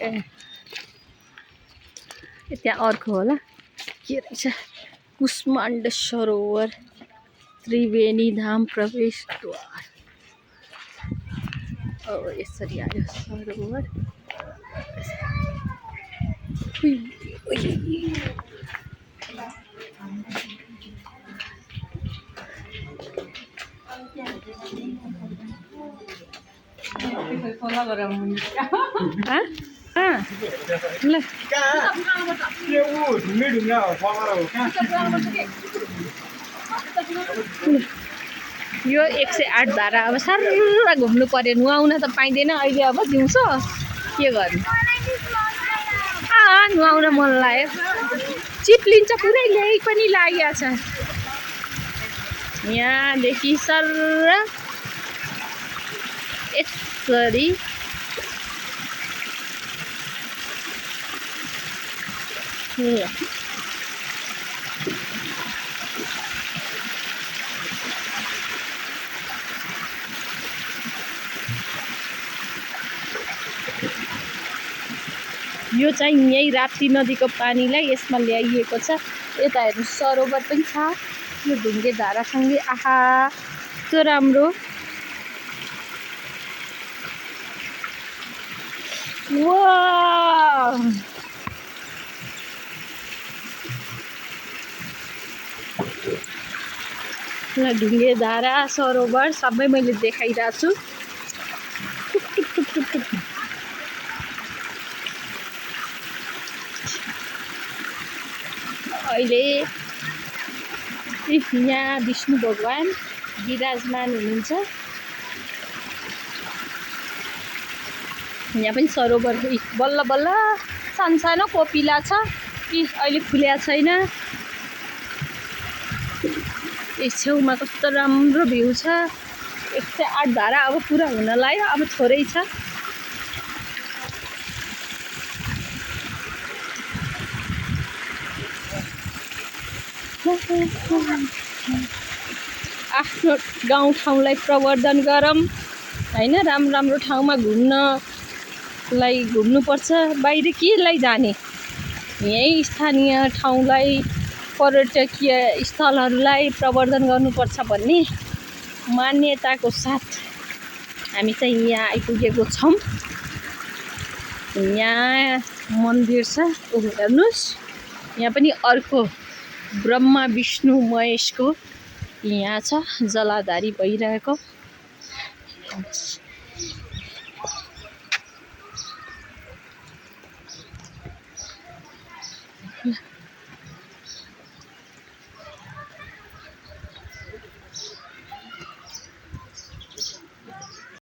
ए त्यहाँ अर्को होला के रहेछ कुष्माण्ड सरोवर त्रिवेणी धाम प्रवेशद्वार। यसरी आयो सरोवर। यो 108 धारा अब साह्रै घुम्नु पर्यो, नुहाउन त पाइँदैन अहिले। अब दिउँसो के गर्नु, नुहाउन मन लाग्यो। चिप्लिन्छ पुरै, ल्याइ पनि लागेको छ। यहाँदेखि सर यसरी यो चाहिँ यही राप्ती नदीको पानीलाई यसमा ल्याइएको छ। यता हेर्नु सरोवर पनि छ यो ढुङ्गे धारासँगै। आहा कस्तो राम्रो। वाह ढुङ्गे धारा सरोवर सबै मैले देखाइरहेको छु। अहिले यहाँ विष्णु भगवान विराजमान हुनुहुन्छ। यहाँ पनि सरोवर बल्ल बल्ल सानो कोपिला छ कि अहिले खुलेको छैन। यस छेउमा कस्तो राम्रो भ्यू छ। 108 धारा अब पुरा हुन लाग्यो, अब थोरै छ। आफ्नो गाउँठाउँलाई प्रवर्धन गरौँ हैन। राम्रो ठाउँमा घुम्नुपर्छ। बाहिर केलाई जाने, यही स्थानीय ठाउँलाई पर्यटकीय स्थलहरूलाई प्रवर्धन गर्नुपर्छ भन्ने मान्यताको साथ हामी चाहिँ यहाँ आइपुगेको छौँ। यहाँ मन्दिर छ, हेर्नुहोस्। यहाँ पनि अर्को ब्रह्मा विष्णु महेशको यहाँ छ जलाधारी भइरहेको।